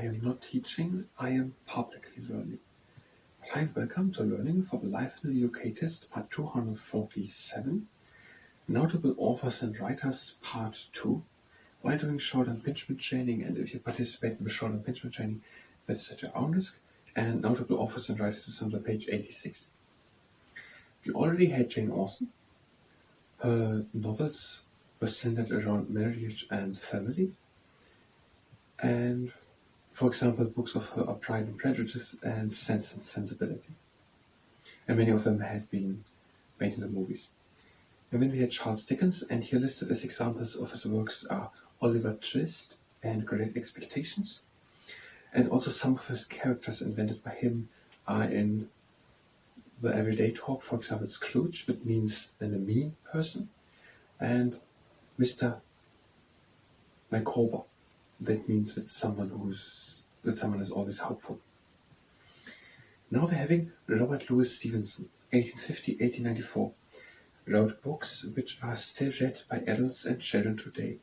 I am not teaching, I am publicly learning. Hi and welcome to Learning for the Life in the UK test, part 247. Notable authors and writers, part 2. While doing short impingement training, and if you participate in the short impingement training, that's at your own risk. And notable authors and writers is on page 86. We already had Jane Austen. Her novels were centered around marriage and family. And, for example, books of her are Pride and Prejudice and Sense and Sensibility. And many of them had been made into movies. And then we had Charles Dickens, and here listed as examples of his works are Oliver Twist and Great Expectations. And also some of his characters invented by him are in the everyday talk, for example, Scrooge, that means then a mean person, and Mr. Micawber, that means that someone is always hopeful. Now we're having Robert Louis Stevenson, 1850-1894, wrote books which are still read by adults and children today.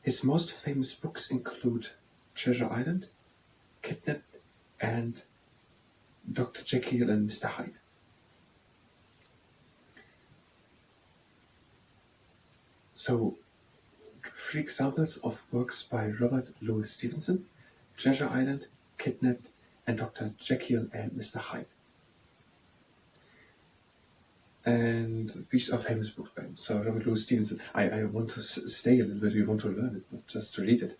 His most famous books include Treasure Island, Kidnapped, and Dr. Jekyll and Mr. Hyde. So, 3 examples of works by Robert Louis Stevenson: Treasure Island, Kidnapped, and Dr. Jekyll and Mr. Hyde. And these are famous books by him. So Robert Louis Stevenson, I want to stay a little bit, we want to learn it, not just to read it.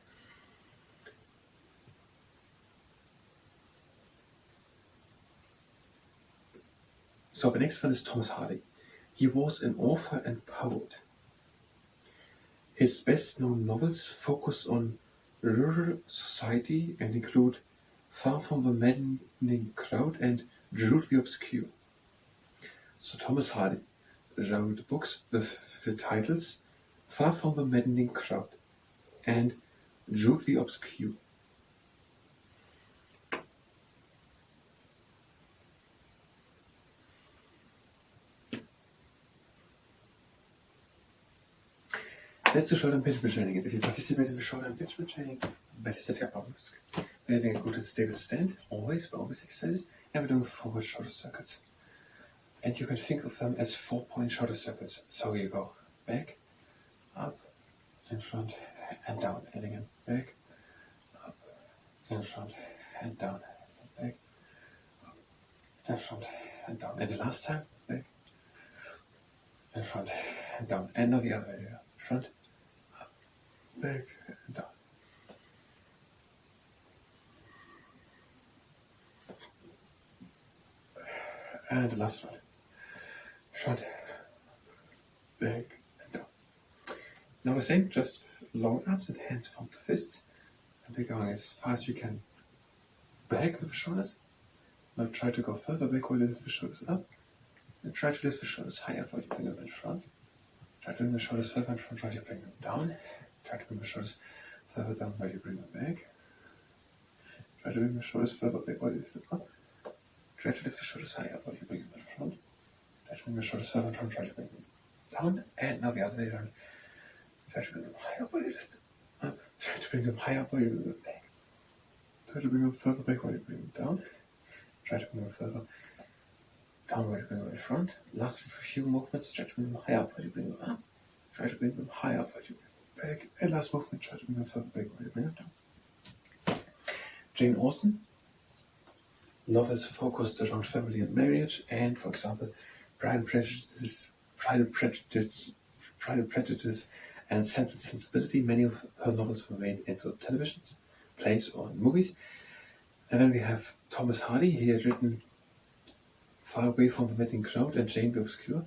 So the next one is Thomas Hardy. He was an author and poet. His best-known novels focus on rural society and include Far from the Maddening Crowd and Jude the Obscure. So Thomas Hardy wrote books with the titles Far from the Maddening Crowd and Jude the Obscure. That's the short impingement training, and if you participate in the short impingement training, that is at your own risk. We're having a good and stable stand, always exercises, and we're doing forward shorter circuits. And you can think of them as 4-point shorter circuits. So you go back, up, in front, and down, and again back, up, in front, and down, back, up, in front, and down. And the last time, back, in front, and down. And now the other way, front, up, back, and down. And the last one. Front, back, and down. Now we're saying just long arms and hands form to fists, and we're going as far as we can back with the shoulders. Now try to go further back while you lift the shoulders up, and try to lift the shoulders higher while you bring them in front. Try to bring the shoulders further in front while you bring them down. Try to bring the shoulders further down while you bring them back. Try to bring the shoulders further back while you lift them up. Try to lift the shoulders higher while you bring them in front. Try to bring the shoulders further in front, try to bring them down, and now the other way around. Try to bring them higher while you lift them up. Try to bring them higher while you bring them back. Try to bring them further back while you bring them down. Try to bring them further down while you bring them in front. Last few movements, try to bring them higher while you bring them up. Try to bring them higher while you bring them back. And last movement, try to bring them further back while you bring them down. Jane Austen. Novels focused around family and marriage, and, for example, Pride and Prejudice, and Sense and Sensibility. Many of her novels were made into televisions, plays, or movies. And then we have Thomas Hardy. He had written Far Away from the Maddening Crowd and Jane the Obscure.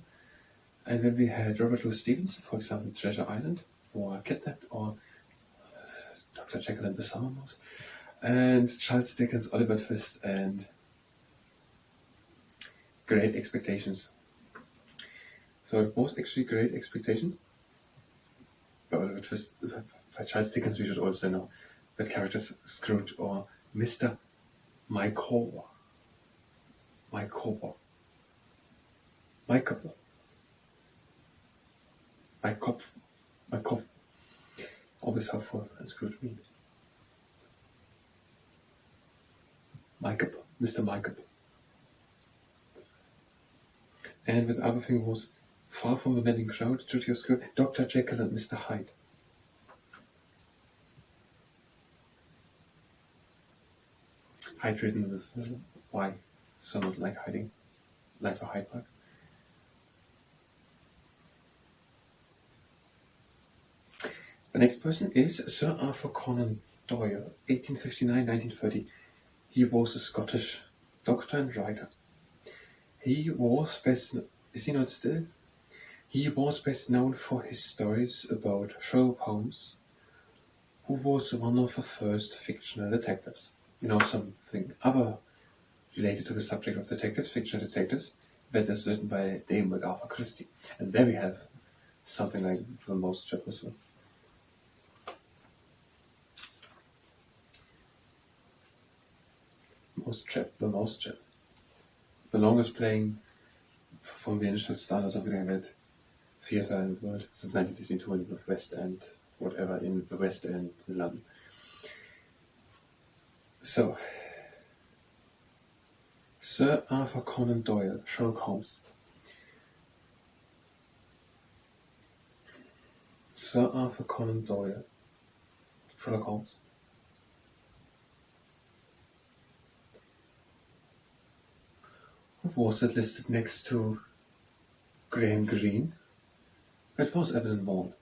And then we had Robert Louis Stevenson, for example, Treasure Island, or Kidnapped, or Dr. Jekyll and the Summer Mouse. And Charles Dickens, Oliver Twist, and Great Expectations. So it was actually Great Expectations. But Oliver Twist, by Charles Dickens, we should also know that characters Scrooge or Mr. Micawber. always helpful, and Scrooge mean. Micah, Mr. Micah. And with other thing was, far from the mending crowd, duty of Scrooge, Dr. Jekyll and Mr. Hyde. Hyde written with Y, so not like hiding, like for Hyde Park. The next person is Sir Arthur Conan Doyle, 1859-1930. He was a Scottish doctor and writer. He was best, is he not still? He was best known for his stories about Sherlock Holmes, who was one of the first fictional detectives. You know, something other related to the subject of detectives, fictional detectives, that is written by Dame Agatha Christie. And there we have something like the most chapters. The most chap. The longest playing from the initial start or something like that theatre in the world since 1952 in the West End, whatever, in the West End in London. So, Sir Arthur Conan Doyle, Sherlock Holmes. Sir Arthur Conan Doyle, Sherlock Holmes. Who was it listed next to Graham Greene? That was Evelyn Vaughan.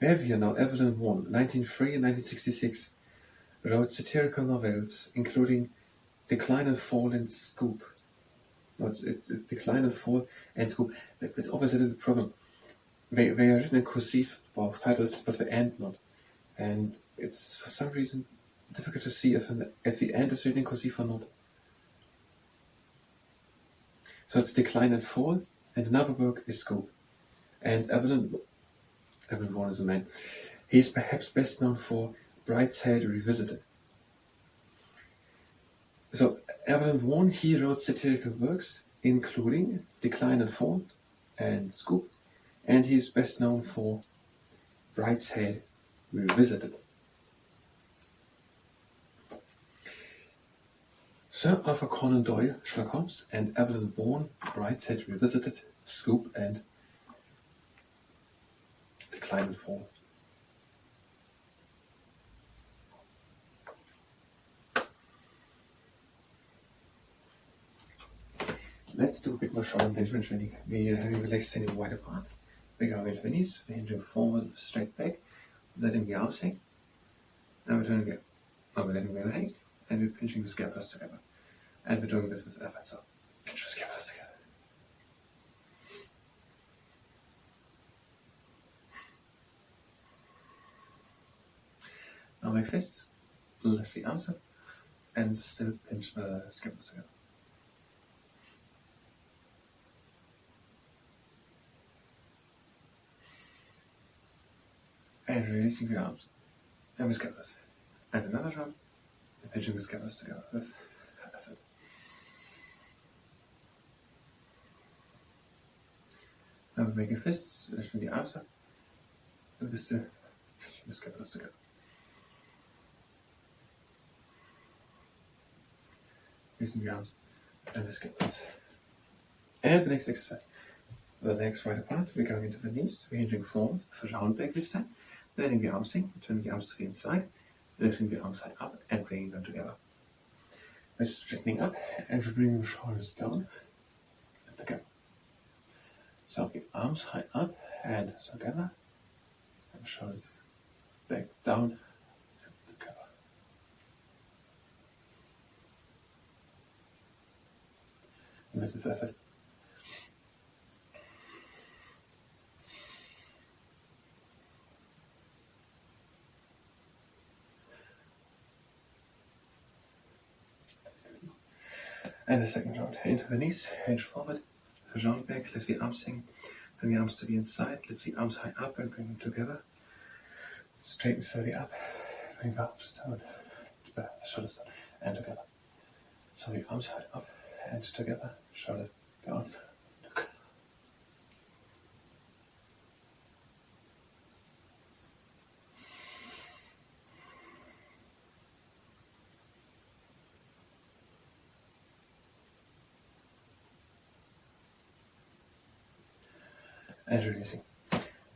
We have here now Evelyn Vaughan, 1903 and 1966, wrote satirical novels, including Decline and Fall and Scoop. No, it's Decline and Fall and Scoop. That's always a little problem. They are written in cursive, both titles, but the end not. And it's for some reason difficult to see if the end is written in cursive or not. So it's Decline and Fall, and another work is Scoop. And Evelyn Vaughan is a man. He is perhaps best known for Brideshead Revisited. So Evelyn Vaughan, he wrote satirical works, including Decline and Fall and Scoop, and he is best known for Brideshead Revisited. Sir Arthur Conan Doyle, Sherlock Holmes, and Evelyn Vaughan, Brideshead Revisited, Scoop, and Decline and Fall. Let's do a bit more shoulder engagement training. We are having relaxed standing wide apart. We're going into the knees, we're hinging forward, straight back, letting the arms hang. Now we're turning it, we're letting the hang, and we're pinching the scapulars together. And we're doing this with effort, so pinch the scapulars together. Now make fists, lift the arms up, and still pinch the scapulars together. And releasing the arms and the scapulars. And another drum, and pinching the scapulars together with effort. Now we're making fists, lifting the arms up, and we're still pinching the scapulars together. Releasing the arms and the scapulars. And the next exercise. The legs right apart, we're going into the knees, we're hinging forward, for round back this time, letting the arms sink, turning the arms to the inside, lifting the arms high up and bringing them together. We're straightening up and we're bringing the shoulders down and together. So the arms high up and together, and the shoulders back down and together. And with effort. And the second round, into the knees, hinge forward, round back, lift the arms hang, bring the arms to the inside, lift the arms high up and bring them together. Straighten slowly up, bring the arms down, the shoulders down, and together. So the arms high up and together, shoulders down. and releasing.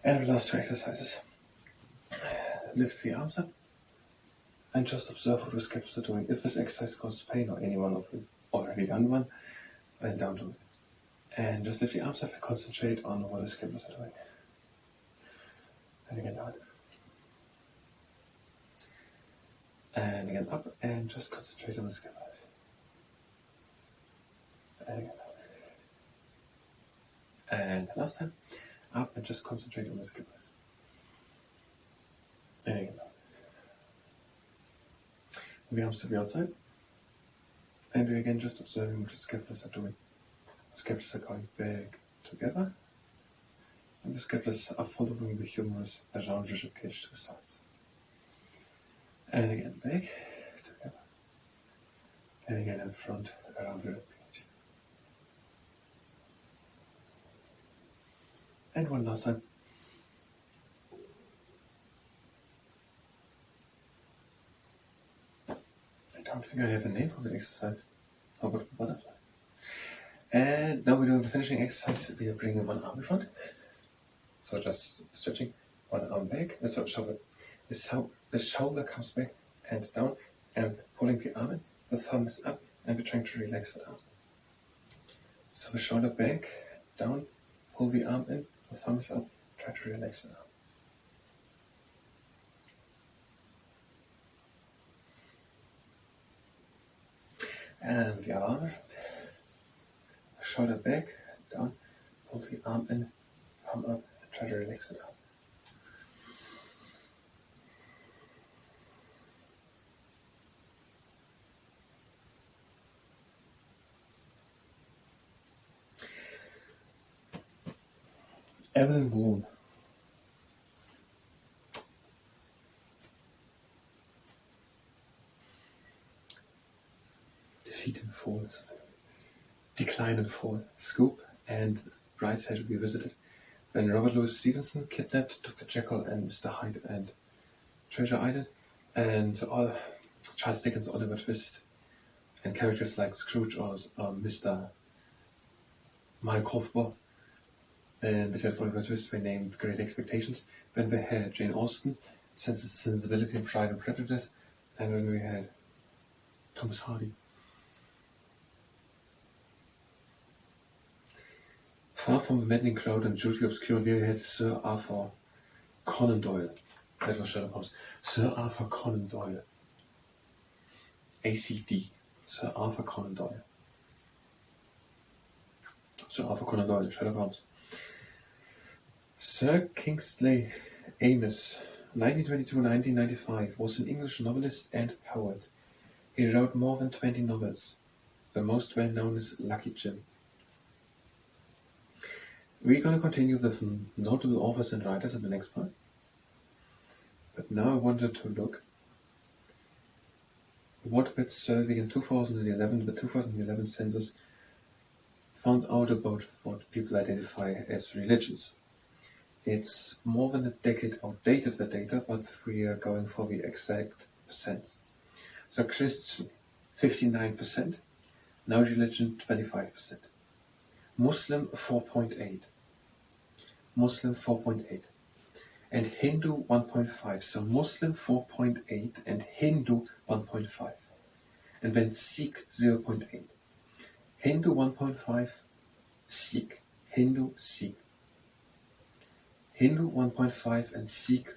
And the last two exercises. Lift the arms up and just observe what the skeptics are doing. If this exercise causes pain or any one of you already done one, then don't do it. And just lift the arms up and concentrate on what the skeptics are doing. And again down. And again up and just concentrate on the skeptics. And again down. And last time, up and just concentrate on the skeptics. And again down. The arms to the outside, and we're again just observing what the scapulars are doing. The scapulars are going back together, and the scapulars are following the humerus around the rib cage to the sides. And again back together, and again in front around the rib cage. And one last time. I don't think I have a name for the exercise. How about the butterfly? And now we're doing the finishing exercise. We are bringing one arm in front. So just stretching one arm back. So the shoulder comes back and down and pulling the arm in. The thumb is up and we're trying to relax the arm. So the shoulder back, down, pull the arm in, the thumb is up, try to relax the arm. And the other arm, shoulder back, down, pull the arm in, thumb up, and try to relax it up. Evelyn Woon. Defeat and fall, decline and fall, scoop, and right side revisited. When Robert Louis Stevenson kidnapped Dr. Jekyll and Mr. Hyde and Treasure Island, and all Charles Dickens' Oliver Twist, and characters like Scrooge or Mr. Mike Hofbauer, and besides Oliver Twist were named Great Expectations. When we had Jane Austen, Sensibility and Pride and Prejudice, and when we had Thomas Hardy. Far from the maddening crowd and duty obscure, we had Sir Arthur Conan Doyle. That was Sherlock Holmes. Sir Arthur Conan Doyle. ACD. Sir Arthur Conan Doyle. Sir Arthur Conan Doyle, Sherlock Holmes. Sir Kingsley Amis, 1922-1995, was an English novelist and poet. He wrote more than 20 novels. The most well known is Lucky Jim. We're going to continue with notable authors and writers in the next part. But now I wanted to look what with survey in 2011, the 2011 census found out about what people identify as religions. It's more than a decade outdated, the data, but we are going for the exact percents. So Christian, 59%, no religion, 25%. Muslim 4.8, Muslim 4.8, and Hindu 1.5. So Muslim 4.8 and Hindu 1.5, and then Sikh 0.8, Hindu 1.5, Sikh, Hindu, Sikh, Hindu 1.5 and Sikh,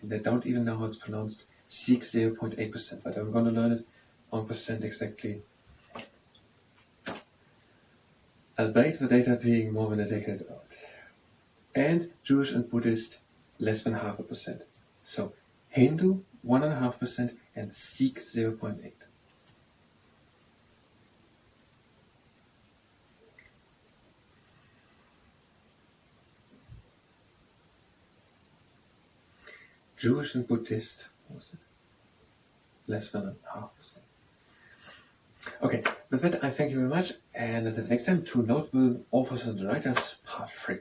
and I don't even know how it's pronounced, Sikh 0.8%, but I'm going to learn it 1% exactly. Albeit the data being more than a decade out. And Jewish and Buddhist less than 0.5%. So Hindu 1.5% and Sikh 0.8. Jewish and Buddhist, what was it? Less than 0.5%. Okay, with that I thank you very much, and until next time, 2 notable authors and writers, part 3.